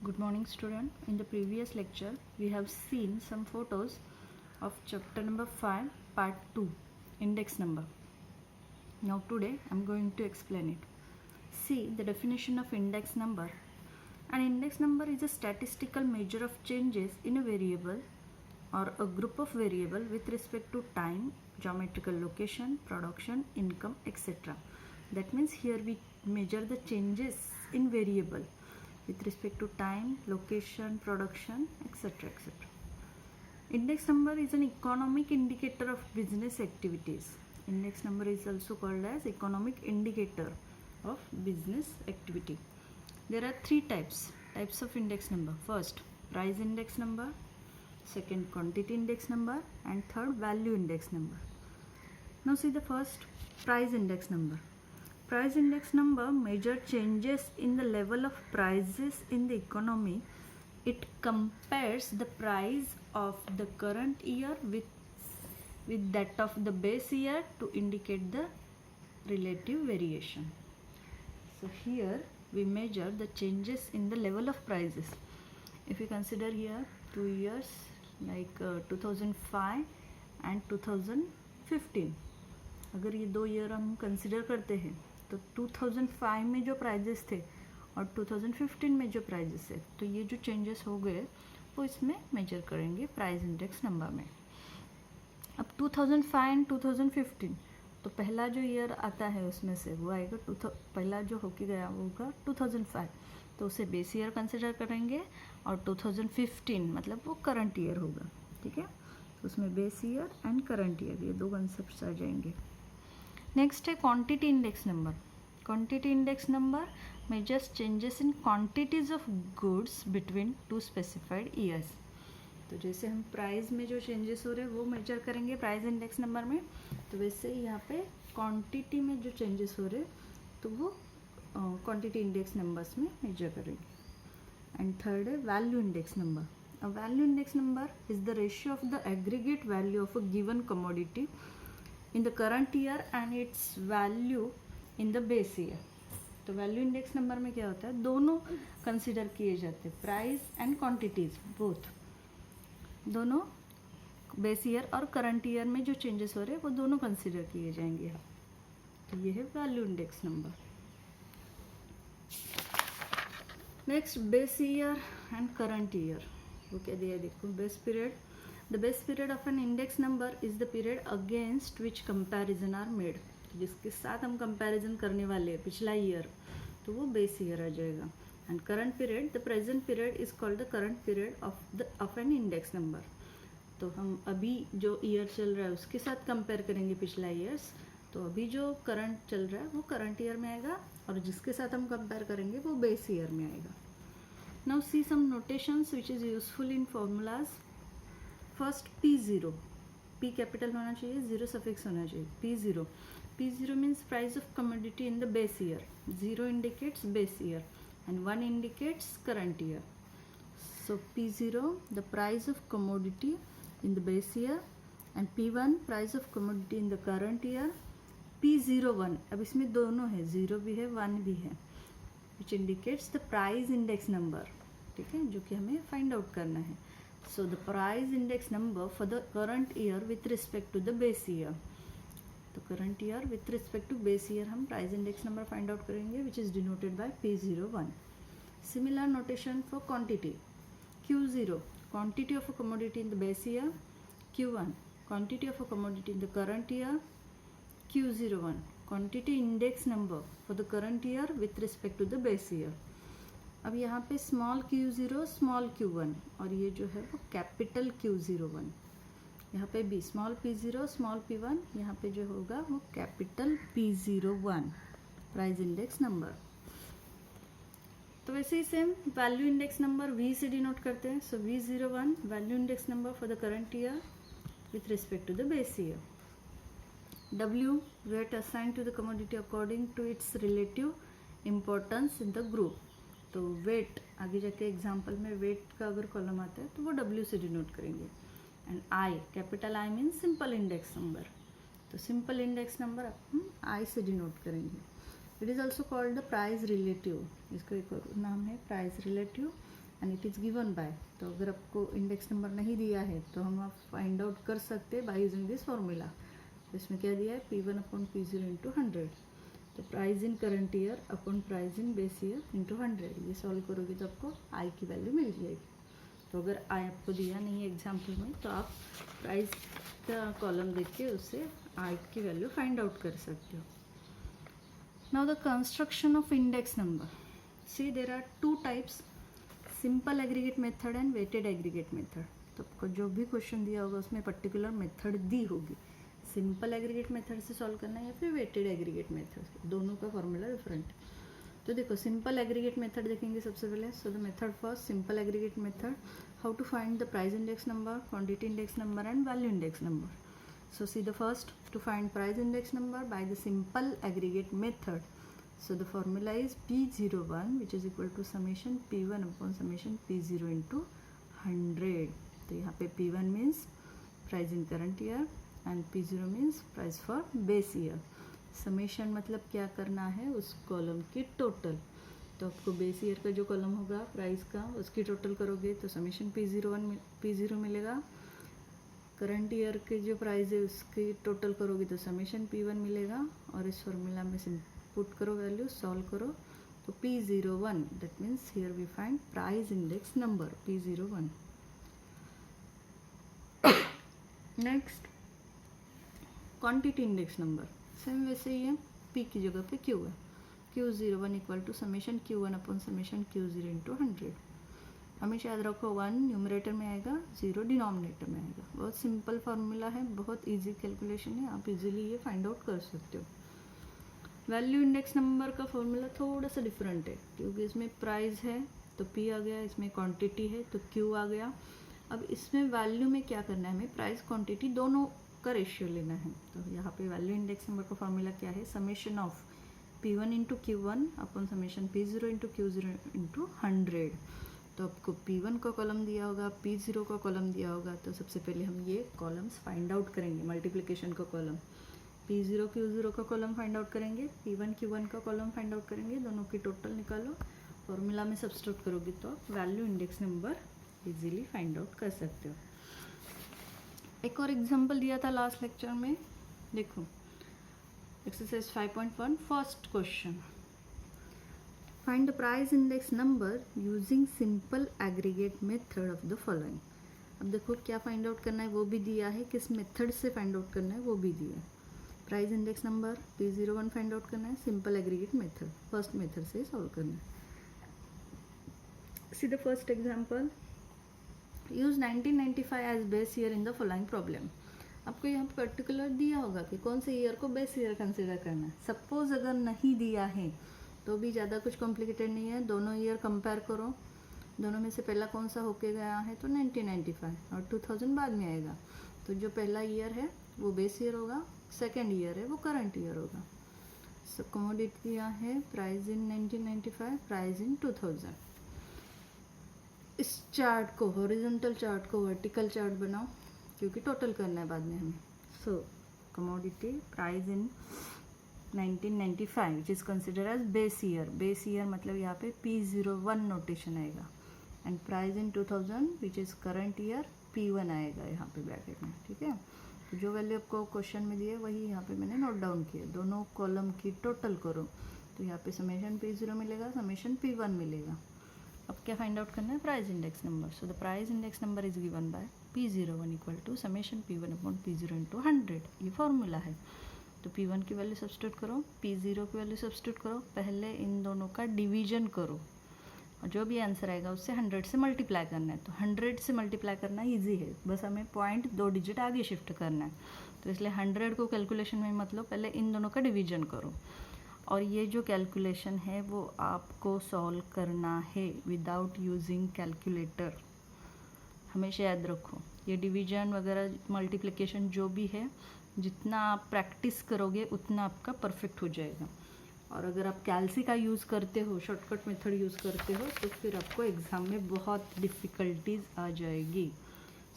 Good morning student. In the previous lecture we have seen some photos of chapter number 5 part 2 index number. Now today I am going to explain it. See the definition of index number. An index number is a statistical measure of changes in a variable or a group of variable with respect to time, geometrical location, production, income, etc. That means here we measure the changes in variable with respect to time, location, production, etc. etc. Index number is an economic indicator of business activities. Index number is also called as economic indicator of business activity. There are three types of index number. First, price index number, second, quantity index number, and third, value index number. Now see the first, price index number. Price index number measures changes in the level of prices in the economy. It compares the price of the current year with that of the base year to indicate the relative variation. So here we measure the changes in the level of prices. If you consider here 2 years like 2005 and 2015, अगर ये 2 year हम consider करते हैं तो 2005 में जो prices थे और 2015 में जो प्राइजेस है तो ये जो चेंजेस हो गए वो इसमें मेजर करेंगे प्राइस इंडेक्स नंबर में. अब 2005 एंड 2015 तो पहला जो ईयर आता है उसमें से वो आएगा पहला जो होके गया वो होगा 2005, तो उसे बेस ईयर कंसिडर करेंगे और 2015 मतलब वो करंट ईयर होगा. ठीक है, तो उसमें base year and current year ये दो कंसेप्ट आ जाएंगे. नेक्स्ट है quantity index number. Quantity index number measures changes in quantities of goods between two specified years. तो जैसे हम प्राइस में जो चेंजेस हो रहे हैं वो मेजर करेंगे प्राइस इंडेक्स नंबर में, तो वैसे ही यहाँ पे क्वांटिटी में जो चेंजेस हो रहे तो वो क्वांटिटी इंडेक्स नंबर्स में मेजर करेंगे. एंड थर्ड है value index number. A value index number is the ratio of the aggregate value of a given commodity in the current year and its value in the base year. तो value index number में क्या होता है, दोनों consider किए जाते हैं, price and quantities both, दोनों बेस ईयर और करंट ईयर में जो चेंजेस हो रहे हैं वो दोनों कंसिडर किए जाएंगे. तो ये है value index number. Next base year and current year. वो क्या दिया देखो, base period. The base period of an index number is the period against which comparison are made. जिसके साथ हम कंपैरिजन करने वाले हैं पिछला ईयर तो वो बेस ईयर आ जाएगा. And current period, the present period is called the current period of an index number. तो हम अभी जो ईयर चल रहा है उसके साथ कंपेयर करेंगे पिछला ईयर्स, तो अभी जो करंट चल रहा है वो करंट ईयर में आएगा और जिसके साथ हम कंपेयर करेंगे वो बेस ईयर में आएगा. Now see some notations which is useful in formulas. First P0, P capital होना चाहिए, जीरो सफिक्स होना चाहिए. P0, P0 means price of commodity in the base year. 0 indicates base year and 1 indicates current year. So P0 the price of commodity in the base year and P1 price of commodity in the current year. P01, अब इसमें दोनों है, 0 भी है 1 भी है, which indicates the price index number. ठीक है, जो कि हमें फाइंड आउट करना है. So the price index number for the current year with respect to the base year. तो current year with respect to base year हम price index number find out करेंगे which is denoted by P01. Similar notation for quantity. Q0 quantity of a commodity in the base year. Q1 quantity of a commodity in the current year. Q01 quantity index number for the current year with respect to the base year. अब यहाँ पे small Q0 small Q1 और ये जो है वो capital Q01. यहाँ पे भी स्मॉल P0 स्मॉल P1, यहाँ पे जो होगा वो capital P01 price index number. तो वैसे ही same value index number V से डिनोट करते हैं. So V01 value index number for the current year with respect to the base year. W weight assign to the commodity according to its relative importance in the group. तो weight आगे जाके example में wait का अगर column आता है तो वो W से डिनोट करेंगे. And I capital I mean simple index number. तो सिंपल इंडेक्स नंबर हम I से डिनोट करेंगे. It is also called the price relative. इसको एक और नाम है price relative. And it is given by. तो अगर आपको इंडेक्स नंबर नहीं दिया है तो हम आप फाइंड आउट कर सकते हैं बाय यूजिंग दिस फॉर्मूला। इसमें क्या दिया है, P1 अपॉन P0 इंटू 100। तो price in current year upon price in base year into 100, ये सॉल्व करोगे तो आपको आई की वैल्यू मिल जाएगी। तो अगर आई आपको दिया नहीं है एग्जाम्पल में तो आप प्राइस का कॉलम देख के उससे आई की वैल्यू फाइंड आउट कर सकते हो। Now the construction of index number, see there are two types, simple aggregate method and weighted aggregate method. तो आपको जो भी क्वेश्चन दिया होगा उसमें पर्टिकुलर मेथड दी होगी, सिंपल एग्रीगेट मेथड से सॉल्व करना है या फिर वेटेड एग्रीगेट मेथड से, दोनों का फॉर्मूला डिफरेंट है। तो देखो सिंपल एग्रीगेट मेथड देखेंगे सबसे पहले। So the method first, simple aggregate method, how to find the price index number, quantity index number and value index number. So see the first, to find price index number by the simple aggregate method. So the formula is P01 which is equal to summation P1 upon summation P0 into 100. तो यहाँ पे P1 means price in current year and P0 means price for base year. Summation मतलब क्या करना है, उस column की total. तो आपको बेस ईयर का जो कॉलम होगा प्राइस का उसकी टोटल करोगे तो समेशन P0 मिलेगा। करंट ईयर के जो प्राइस है उसकी टोटल करोगे तो समेशन P1 मिलेगा। और इस फॉर्मूला में से पुट करो वैल्यू, सॉल्व करो तो P01, that means here we find price index number P01। Next quantity index number, same वैसे ही है, P की जगह पे Q है। Q01 equal to summation Q1 upon summation Q0 into 100। हमेशा याद रखो 1 न्यूमरेटर में आएगा, 0 डिनोमिनेटर में आएगा। बहुत सिंपल फार्मूला है, बहुत इजी कैलकुलेशन है, आप इजीली ये फाइंड आउट कर सकते हो। वैल्यू इंडेक्स नंबर का फॉर्मूला थोड़ा सा डिफरेंट है क्योंकि इसमें प्राइस है तो P आ गया, इसमें क्वांटिटी है तो Q आ गया। अब इसमें वैल्यू में क्या करना है, हमें प्राइस क्वांटिटी दोनों का रेशियो लेना है। तो यहाँ पे वैल्यू इंडेक्स नंबर का फॉर्मूला क्या है, summation of P1 into Q1 upon summation P0 into Q0 into 100। तो आपको P1 का कॉलम दिया होगा, P0 का कॉलम दिया होगा। तो सबसे पहले हम ये कॉलम्स फाइंड आउट करेंगे, मल्टीप्लिकेशन का कॉलम P0 Q0 का कॉलम फाइंड आउट करेंगे, P1 Q1 का कॉलम फाइंड आउट करेंगे, दोनों की टोटल निकालो, फॉर्मूला में सब्स्टिट्यूट करोगे तो आप value index number easily find out कर सकते हो। एक और एग्जांपल दिया था लास्ट लेक्चर में, देखो exercise 5.1 first question, find the price index number using simple aggregate method of the following। अब देखो क्या फाइंड आउट करना है वो भी दिया है, किस मेथड से फाइंड आउट करना है वो भी दिया है। Price index number P01 find out करना है, simple aggregate method first method से सॉल्व करना है। See the first example, use 1995 as base year in the following problem. आपको यहाँ पे पर्टिकुलर दिया होगा कि कौन से ईयर को बेस ईयर कंसिडर करना है। सपोज अगर नहीं दिया है तो भी ज़्यादा कुछ कॉम्प्लिकेटेड नहीं है, दोनों ईयर कंपेयर करो, दोनों में से पहला कौन सा होके गया है तो 1995 और 2000 बाद में आएगा। तो जो पहला ईयर है वो बेस ईयर होगा, सेकेंड ईयर है वो करंट ईयर होगा। सो कमोडिटी दिया है प्राइस इन 1995, प्राइस इन 2000। इस चार्ट को, हॉरिजॉन्टल चार्ट को वर्टिकल चार्ट बनाओ क्योंकि टोटल करना है बाद में हमें। So commodity price in 1995 which is consider as base year, base year मतलब यहाँ पे P01 नोटेशन आएगा, and price in 2000 which is current year P1 आएगा यहाँ पे ब्रैकेट में, ठीक है। तो जो वैल्यू आपको क्वेश्चन में दी है वही यहाँ पे मैंने नोट डाउन किया, दोनों कॉलम की टोटल करो तो यहाँ पे समेशन P0 मिलेगा, समेशन P1 मिलेगा। अब क्या फाइंड आउट करना है, price index number. So the price index number is given by P01 equal to summation P1 upon P0 into 100, ये फॉर्मूला है। तो P1 की वैल्यू सब्स्टिट्यूट करो, P0 की वैल्यू सब्स्टिट्यूट करो, पहले इन दोनों का डिवीजन करो और जो भी आंसर आएगा उससे 100 से मल्टीप्लाई करना है। तो 100 से मल्टीप्लाई करना ईजी है, बस हमें पॉइंट 2 डिजिट आगे शिफ्ट करना है। तो इसलिए 100 को कैलकुलेशन में मतलब पहले इन दोनों का डिवीजन करो, और ये जो कैलकुलेशन है वो आपको सॉल्व करना है विदाउट यूजिंग कैलकुलेटर। हमेशा याद रखो ये डिवीजन वगैरह मल्टीप्लिकेशन जो भी है, जितना आप प्रैक्टिस करोगे उतना आपका परफेक्ट हो जाएगा। और अगर आप कैलसी का यूज़ करते हो, शॉर्टकट मेथड यूज़ करते हो, तो फिर आपको एग्ज़ाम में बहुत डिफ़िकल्टीज आ जाएगी।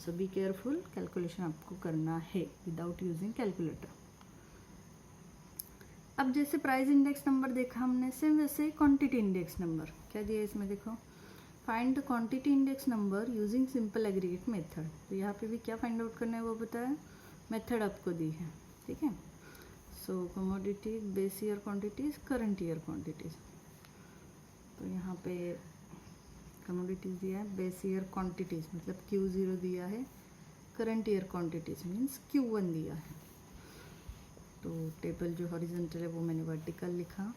सो बी केयरफुल, कैलकुलेशन आपको करना है विदाउट यूजिंग कैलकुलेटर। अब जैसे प्राइस इंडेक्स नंबर देखा हमने, सेम वैसे क्वांटिटी इंडेक्स नंबर क्या दिया है इसमें, देखो find the quantity index number using simple aggregate method. तो यहाँ पे भी क्या फाइंड आउट करना है वो बताया, मेथड आपको दी है, ठीक है। So commodity, base year quantities, current year quantities. तो यहाँ पे कमोडिटीज दिया है, बेस ईयर क्वांटिटीज मतलब Q0 दिया है, current year quantities means Q1 दिया है। तो टेबल जो हॉरिजॉन्टल है वो मैंने वर्टिकल लिखा।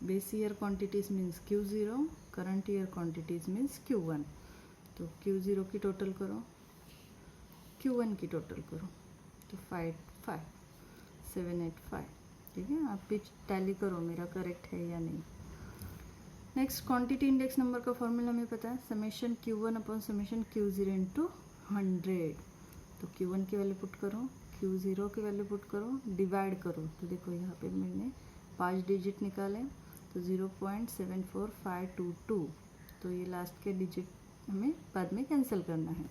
Base year quantities means Q0, current year quantities means Q1। तो Q0 की टोटल करो, Q1 की टोटल करो, तो 785, ठीक है। आप भी टैली करो मेरा करेक्ट है या नहीं। नेक्स्ट क्वांटिटी इंडेक्स नंबर का फॉर्मूला हमें पता है, summation Q1 upon summation Q0 into 100। तो Q1 की वैल्यू पुट करो, Q0 की वैल्यू पुट करो, डिवाइड करो। तो देखो यहाँ पे मैंने 5 डिजिट निकाले, तो 0.74522। तो ये लास्ट के डिजिट हमें बाद में कैंसिल करना है।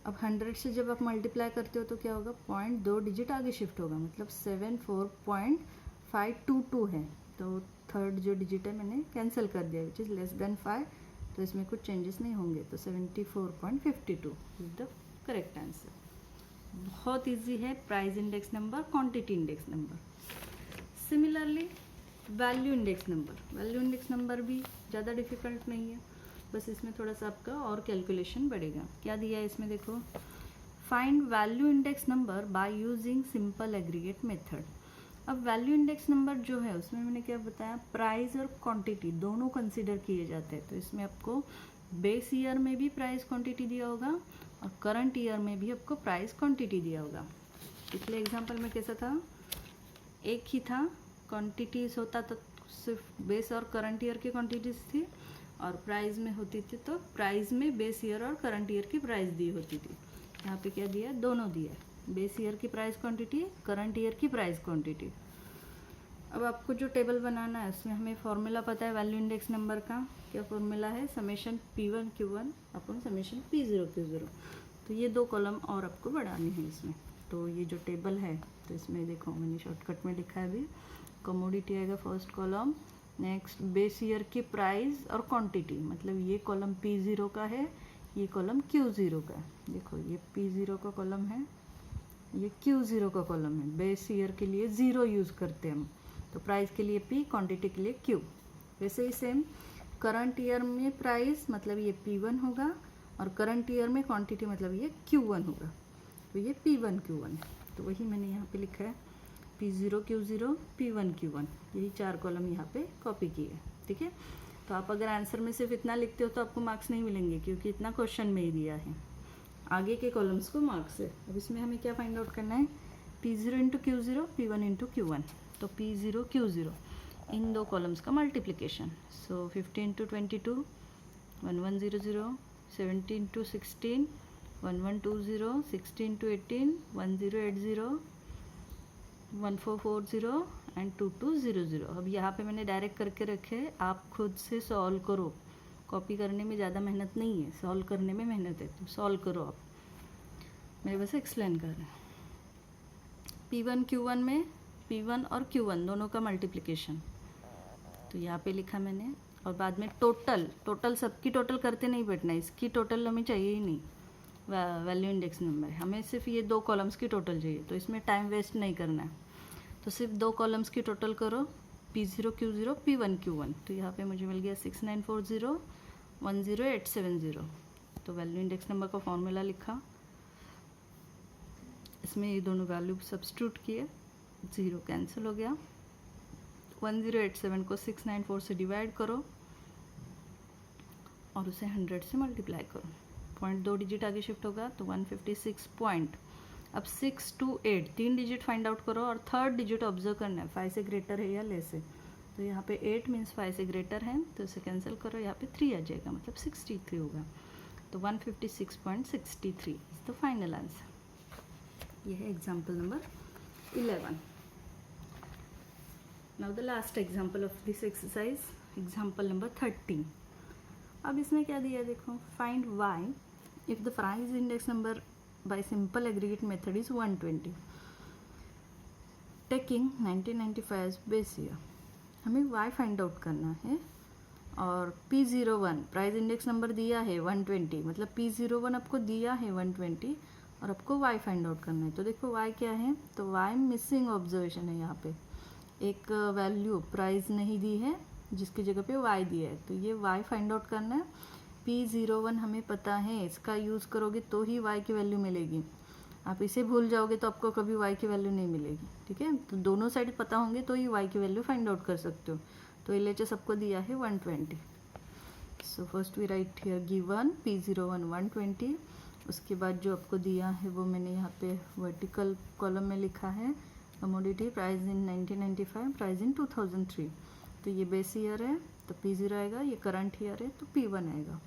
अब 100 से जब आप मल्टीप्लाई करते हो तो क्या होगा, पॉइंट 2 डिजिट आगे शिफ्ट होगा, मतलब 74.522 है। तो थर्ड जो डिजिट है मैंने कैंसिल कर दिया, विच इज़ लेस देन 5। तो इसमें कुछ चेंजेस नहीं होंगे, तो 74.52 इज द करेक्ट आंसर। बहुत इजी है, price index number, quantity index number. Similarly value index number, value index number भी ज़्यादा डिफिकल्ट नहीं है, बस इसमें थोड़ा सा आपका और कैलकुलेशन बढ़ेगा। क्या दिया है इसमें देखो, find value index number by using simple aggregate method. अब वैल्यू इंडेक्स नंबर जो है उसमें मैंने क्या बताया, प्राइस और क्वांटिटी दोनों कंसीडर किए जाते हैं। तो इसमें आपको बेस ईयर में भी प्राइस क्वांटिटी दिया होगा और करंट ईयर में भी आपको प्राइस क्वांटिटी दिया होगा। पिछले एग्जाम्पल में कैसा था, एक ही था, क्वांटिटीज होता तो सिर्फ बेस और करंट ईयर की क्वांटिटीज थी, और प्राइस में होती थी तो प्राइस में बेस ईयर और करंट ईयर की प्राइस दी होती थी। यहाँ पे क्या दिया है, दोनों दिया है, बेस ईयर की प्राइस क्वांटिटी, करंट ईयर की प्राइस क्वांटिटी। अब आपको जो टेबल बनाना है उसमें हमें फॉर्मूला पता है वैल्यू इंडेक्स नंबर का। क्या फॉर्मूला है, समेशन P1 Q1 अपन समेशन P0 Q0। तो ये 2 कॉलम और आपको बढ़ाने हैं इसमें। तो ये जो टेबल है तो इसमें देखो मैंने शॉर्टकट में लिखा है अभी, कमोडिटी आएगा first column, next base year की प्राइस और क्वांटिटी, मतलब ये कॉलम P0 का है, ये कॉलम Q0 का है। देखो ये P0 का कॉलम है, ये Q0 का कॉलम है। बेस ईयर के लिए 0 यूज़ करते हैं हम, तो प्राइस के लिए P, क्वांटिटी के लिए Q। वैसे ही सेम करंट ईयर में प्राइस मतलब ये P1 होगा, और करंट ईयर में क्वांटिटी मतलब ये Q1 होगा। तो ये P1 Q1 है, तो वही मैंने यहाँ पे लिखा है P0 Q0 P1 Q1, यही 4 कॉलम यहाँ पे कॉपी किए, ठीक है। तो आप अगर आंसर में सिर्फ इतना लिखते हो तो आपको मार्क्स नहीं मिलेंगे, क्योंकि इतना क्वेश्चन में ही दिया है, आगे के कॉलम्स को मार्क्स है। अब इसमें हमें क्या फाइंड आउट करना है, P0 into Q0 P1 into Q1। तो P0 Q0 इन 2 कॉलम्स का multiplication, so 50 into 22 1100, 70 into 16 1120, 60 into 18 1080, 1440 and 2200। अब यहाँ पे मैंने डायरेक्ट करके रखे, आप खुद से सॉल्व करो, कॉपी करने में ज़्यादा मेहनत नहीं है, सॉल्व करने में मेहनत है, तो सॉल्व करो आप, मेरे बस एक्सप्लेन कर रहे हैं। P1 Q1 में P1 और Q1 दोनों का मल्टीप्लिकेशन, तो यहाँ पे लिखा मैंने, और बाद में टोटल सबकी टोटल करते नहीं बैठना, इसकी टोटल हमें चाहिए ही नहीं, वैल्यू इंडेक्स नंबर हमें सिर्फ ये 2 कॉलम्स की टोटल चाहिए, तो इसमें टाइम वेस्ट नहीं करना है। तो सिर्फ 2 कॉलम्स की टोटल करो, P0 Q0 P1 Q1। तो यहाँ पे मुझे मिल गया 6940 10870। तो वैल्यू इंडेक्स नंबर का फॉर्मूला लिखा, इसमें ये दोनों वैल्यू सब्स्टिट्यूट किए, 0 कैंसिल हो गया, 1087 को 694 से डिवाइड करो और उसे 100 से मल्टीप्लाई करो, पॉइंट 2 डिजिट आगे शिफ्ट होगा, तो 156 पॉइंट। अब 6 to 8 3 डिजिट फाइंड आउट करो, और थर्ड डिजिट ऑब्जर्व करना है 5 से ग्रेटर है या लेस है। तो यहाँ पे 8 मीन्स 5 से ग्रेटर है, तो इसे कैंसिल करो, यहाँ पे 3 आ जाएगा, मतलब 63 होगा। तो 156.63 इज द फाइनल आंसर। ये है example number 11। Now the last example of this exercise, example number 13। अब इसमें क्या दिया देखो, find y if the price index number by simple aggregate method is 120 taking 1995 as base year. हमें y find out करना है और P01 प्राइस इंडेक्स नंबर दिया है 120, मतलब P01 आपको दिया है 120 और आपको y फाइंड आउट करना है। तो देखो y क्या है, तो y मिसिंग ऑब्जर्वेशन है, यहाँ पे एक वैल्यू प्राइस नहीं दी है जिसकी जगह पे y दिया है, तो ये y फाइंड आउट करना है। P01 हमें पता है, इसका यूज़ करोगे तो ही y की वैल्यू मिलेगी, आप इसे भूल जाओगे तो आपको कभी y की वैल्यू नहीं मिलेगी। ठीक है, तो दोनों साइड पता होंगे तो ही y की वैल्यू फाइंड आउट कर सकते हो। तो LHS आपको दिया है 120। So first we write here given P01 120। उसके बाद जो आपको दिया है वो मैंने यहाँ पे वर्टिकल कॉलम में लिखा है, commodity price in 1995, price in 2003। तो ये बेस ईयर है तो P0 आएगा, ये करंट ईयर है तो P1 आएगा।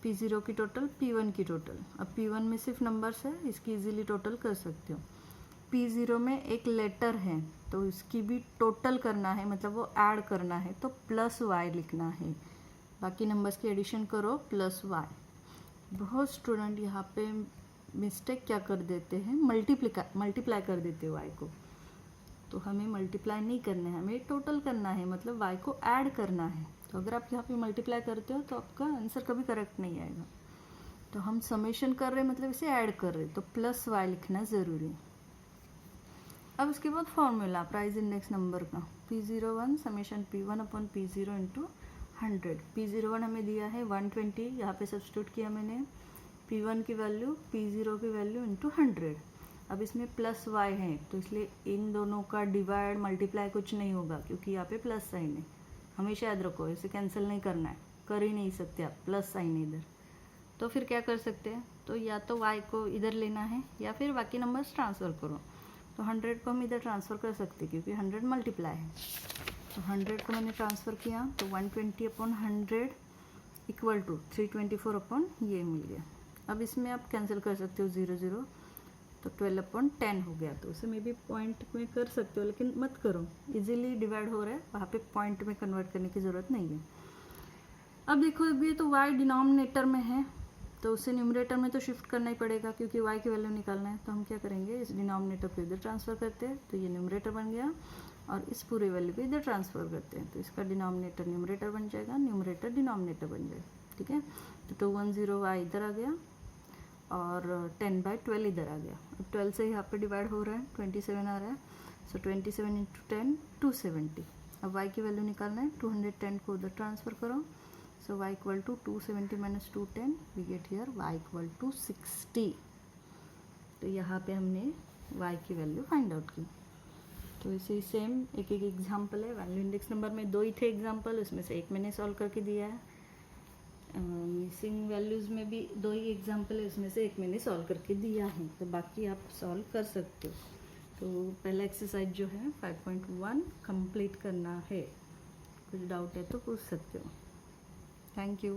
P0 की टोटल, P1 की टोटल। अब P1 में सिर्फ नंबर्स है, इसकी इजीली टोटल कर सकते हो। P0 में एक लेटर है तो इसकी भी टोटल करना है, मतलब वो ऐड करना है, तो प्लस y लिखना है। बाकी नंबर्स की एडिशन करो प्लस y। बहुत स्टूडेंट यहाँ पे मिस्टेक क्या कर देते हैं, मल्टीप्लाई कर देते हैं y को। तो हमें मल्टीप्लाई नहीं करना है, हमें टोटल करना है, मतलब y को ऐड करना है। तो अगर आप यहाँ पे मल्टीप्लाई करते हो तो आपका आंसर कभी करेक्ट नहीं आएगा। तो हम समेशन कर रहे हैं, मतलब इसे ऐड कर रहे हैं, तो प्लस y लिखना ज़रूरी है। अब उसके बाद फॉर्मूला प्राइस इंडेक्स नंबर का, P01 summation P1 upon P0 into 100। P01 हमें दिया है 120, यहाँ पे सब्स्टिट्यूट किया मैंने P1 की वैल्यू, P0 की वैल्यू इंटू 100। अब इसमें प्लस y है तो इसलिए इन दोनों का डिवाइड मल्टीप्लाई कुछ नहीं होगा, क्योंकि यहाँ पे प्लस साइन है। हमेशा याद रखो, इसे कैंसिल नहीं करना है, कर ही नहीं सकते आप, प्लस साइन है इधर। तो फिर क्या कर सकते हैं, तो या तो y को इधर लेना है या फिर बाकी नंबर्स ट्रांसफ़र करो। तो 100 को हम इधर ट्रांसफ़र कर सकते हैं क्योंकि 100 मल्टीप्लाई है। तो 100 को मैंने ट्रांसफ़र किया तो 120 अपॉन 100 इक्वल टू 324 अपॉन ये मिल गया। अब इसमें आप कैंसिल कर सकते हो 0 0, तो 12 अपॉन 10 हो गया। तो उसे मे भी पॉइंट में कर सकते हो, लेकिन मत करो, इजीली डिवाइड हो रहा है, वहाँ पे पॉइंट में कन्वर्ट करने की ज़रूरत नहीं है। अब देखो, अब ये तो y डिनोमिनेटर में है तो उसे न्यूमरेटर में तो शिफ्ट करना ही पड़ेगा, क्योंकि y की वैल्यू निकालना है। तो हम क्या करेंगे, इस डिनोमिनेटर को इधर ट्रांसफ़र करते हैं तो ये न्यूमरेटर बन गया, और इस पूरे वैल्यू को इधर ट्रांसफ़र करते हैं तो इसका डिनोमिनेटर न्यूमरेटर बन जाएगा, न्यूमरेटर डिनोमिनेटर बन जाएगा। ठीक है, तो 210y इधर आ गया और 10/12 इधर आ गया। अब 12 से यहाँ पे डिवाइड हो रहा है, 27 आ रहा है, सो 27 इंटू 10 270। अब y की वैल्यू निकालना है, 210 को उधर ट्रांसफ़र करो, so y equal to 270 minus 210, we get here y equal to 60। तो यहाँ पे हमने y की वैल्यू फाइंड आउट की। तो इसे सेम एक एक एग्जाम्पल है, वैल्यू इंडेक्स नंबर में 2 ही थे एग्जाम्पल, उसमें से एक मैंने सॉल्व करके दिया है। मिसिंग वैल्यूज़ में भी 2 ही एग्जाम्पल है, उसमें से एक मैंने सॉल्व करके दिया है, तो बाकी आप सॉल्व कर सकते हो। तो पहला एक्सरसाइज जो है 5.1 कंप्लीट करना है, कुछ डाउट है तो पूछ सकते हो। Thank you.